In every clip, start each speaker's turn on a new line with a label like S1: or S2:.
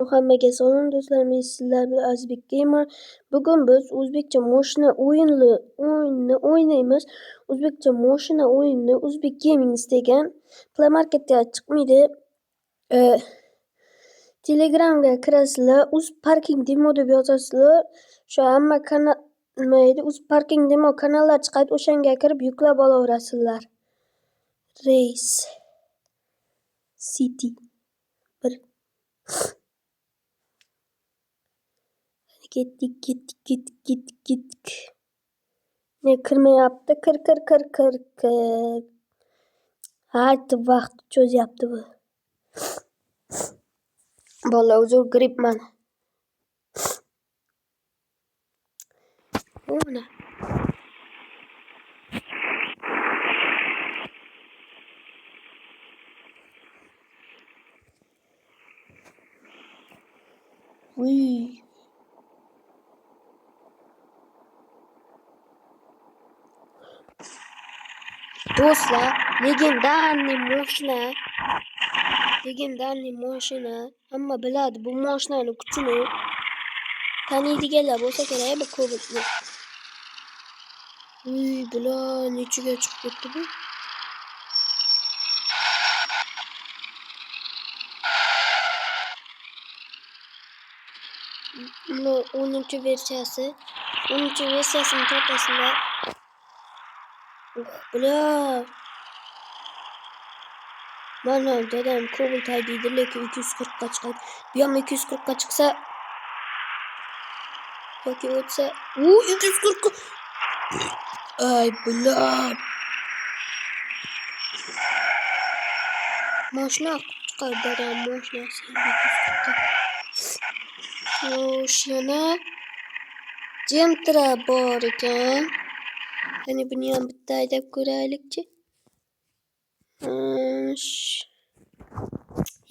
S1: Hammaga salom do'stlar, men sizlar bilan Azizbek Gamer. Bugun biz o'zbekcha mashina o'yinini o'ynaymiz. O'zbekcha mashina o'yinini Uzbek Gaming degan Play Marketga chiqmaydi. Telegramga kirasizlar, Uz Parking Demo deb yozasizlar. Shu hamma kanal mayli Uz Parking Demo kanallar chiqadi, o'shanga kirib yuklab olaverasizlar. Race City 1 Gittik. Ne kirmayapti? Kir. Haydi vaqt cho'zyapti bu. Bolalar uzr gripman. Mana. Uy. Do'stlar, legendarniy mashina. Hamma biladi bu mashinani kuchini. Taniydiganlar bo'lsa kerak bu Cobalt'ni. Uy, bular nechiga chiqib ketdi bu? Bu 10-versiyasi. 10-versiyasini tortasizlar. Bular. Mana dadam Cobalt haydaydi, lekin 240 ga chiqadi. Bu ham 240 ga chiqsa yoki o'tsa, 240. Ay bular. Mashina chiqadi dadam mashinasi 240 ga. Yana Gentra bor ekan. Hani buni ham bitta haydab ko'raylikchi.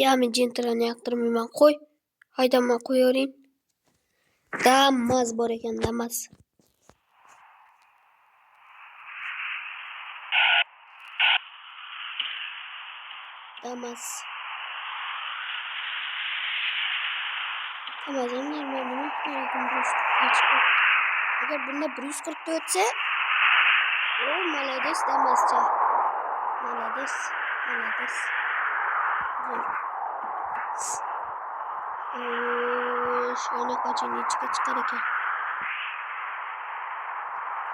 S1: Ya men Gentrani yoqtirmayman. Qo'y. Haydamay qo'yavering. Damas bor ekan, Damas. Tamam, normal. Agar bunda 140 ta o'tsa, молодец, Damascha. Молодец. Shuna qachon ichga chiqar ekan.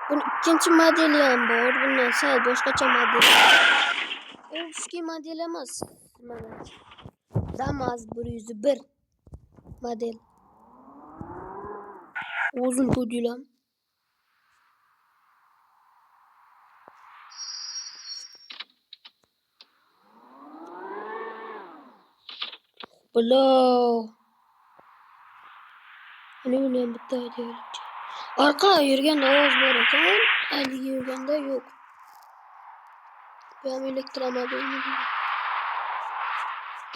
S1: Buni ikkinchi modeli ham bor. Bundan sal boshqacha model. Eski model emas. Mana Damas 101 model. Uzun ko'dilam. Balo. Hani buni ham bitta deyapti. Arqa yurganda ovoz bor ekan, haligi yurganda yo'q. Bu ham elektromobilmi?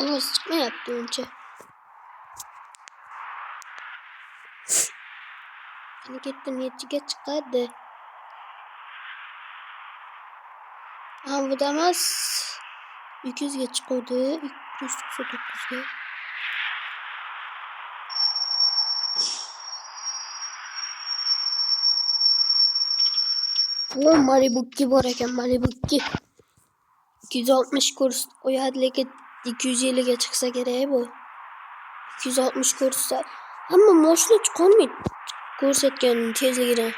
S1: Ovoz chiqmayapti uncha. Qani ketdim, nechiga chiqadi? Bu Damas 200 ga chiqadi, 299 ga. Bu Malibu'ki bor ekan, Malibu'ki. 260 kurs qo'yadi, lekin 250 ga chiqsa kerak bu. 260 kursda hamma mashina chiqolmaydi. Ko'rsatgan tezligidan.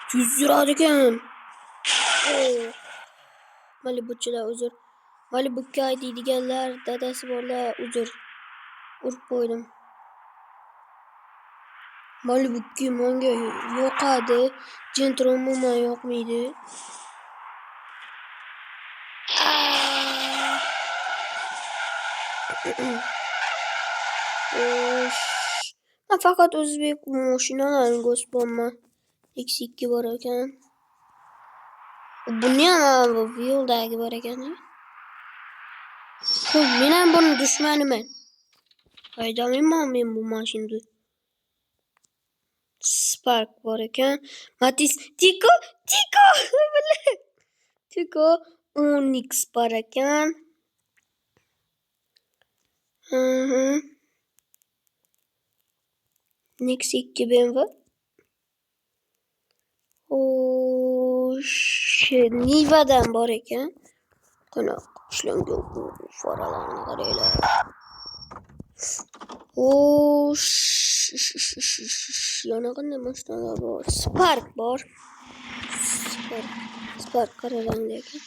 S1: Tez yurar ekan. Malibu'chilar uzr. Malibu'ga haydaydiganlar, dadasi borlar uzr. Urib qo'ydim. Malibu'ki menga yoqadi, Gentra umuman yoqmaydi. Men faqat o'zbek mashinalarini go'sponman. X2 bor ekan. Buni ham Wheeldagi bor ekan. Men ham buni dushmaniman. Haydamayman men bu mashinani. Spark bor ekan. Matiz Tico Onyx bor ekan. Hı hı. Next 2 ben var. Niva'dan bor ekan. Qana qushlarga foralarni qaranglar. Yana qanday mashinalar bor? Spark bor. Spark qora rangda ekan.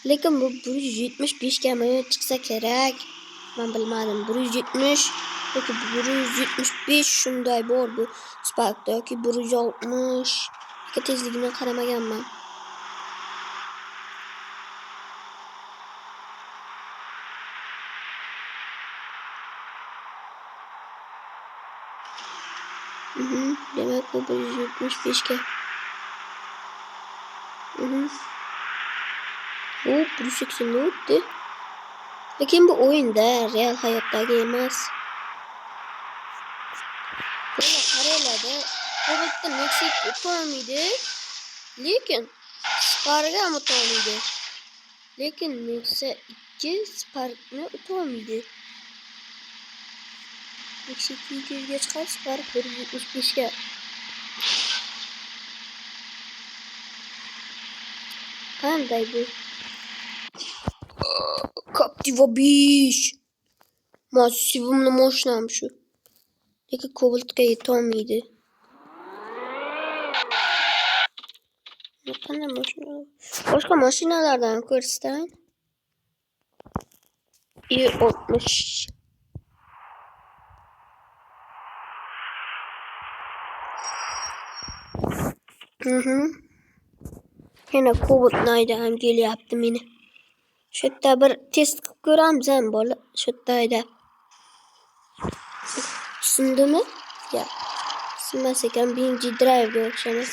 S1: Lekin bu 175 ga chiqsa kerak. Men bilmadim. 170 yoki 175 shunday bor bu Sparkda yoki 160. Tezligini qaramaganman. Demek bu 175 ga. Bu 180 o'tdi. Lekin bu o'yinda, real hayotdagi emas. Buni qaranglar-da. Robotda Nexus o'tolmaydi. Lekin Spark'ga ham o'tolmaydi. Lekin Nexus 2 Spark'ni o'tolmaydi. Nexus 2 ga chiqar, Spark 175 ga. Qanday bu? Captiva 5. Massivimni mashinam shu. Lekin Cobalt'ga yetolmaydi. Qanday mashina? Boshqa mashinalardan ko'rsatang. E60. Yana Cobalt ham kelyapti meni. Shu yerda bir test qilib ko'ramiz ham bola. Shu yerda. Tushundimi? Ya. Tushunmas ekan BMG Drive'ga o'xshamas.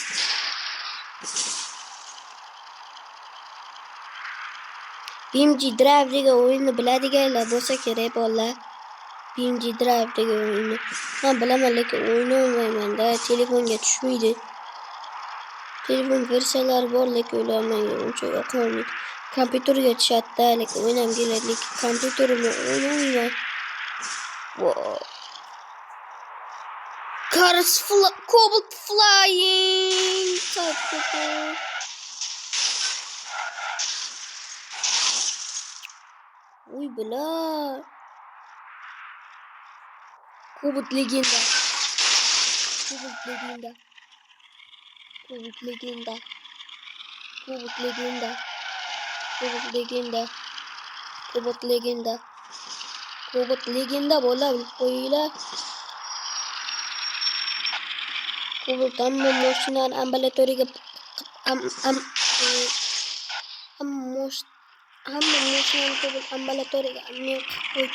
S1: BMG Drive degan o'yinni biladiganlar bo'lsa kerak bolalar. BMG Drive degan o'yinni. Men bilaman, lekin o'ynayolmayman-da, telefonga tushmaydi. Telefon versiyalari bor, lekin ularni uncha yoqolmaydi. Kompyuterga tushadi-da, lekin o'ynam keladi, lekin kompyuterimda o'ynayman. Wow. Cars Cobalt flying. Uy bilar. Cobalt legenda. Cobalt legenda. Cobalt legenda. Cobalt legenda. Cobalt legenda. Cobalt legenda. Cobalt legenda bo'la qo'yinglar. Cobalt hamma mashinani ambulatoriyaga hamma mashinani Cobalt ambulatoriyaga men qo'yib.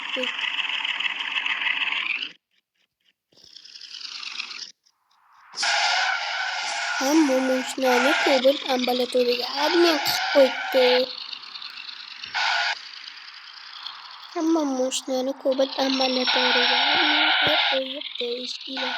S1: Hamma mashinani Cobalt ambulatoriyaga admin qilib qo'yibdi. Hamma mashinani Cobalt ambulatoriyaga admin qilib qo'yibdi. Eshitdinglar?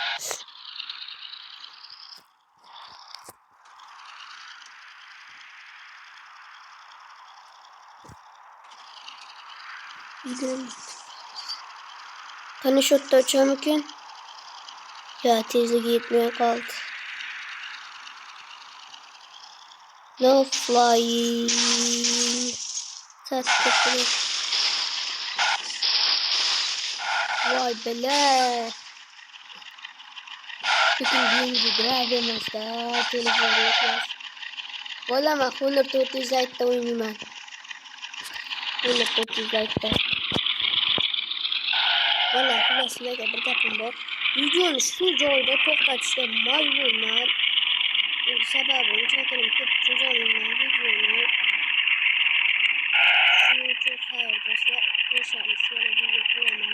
S1: Qani shu yerda uchamikin? Ya tezligi yetmay qoldi. No flying. Sattık. Vay bela. Bütün birinci drive emasda telefonda yapıyoruz. Valla ben Honor 400 Lite'da oynayayım. Honor 400 Lite'da. Valla sizlarga bir gapim bor. Videoni shu joyda to'xtatishga majburman. Sababi unchalik ko'p cho'zamayman videoni. Shuning uchun xayr do'stlar, ko'rishamiz yana video qo'yaman.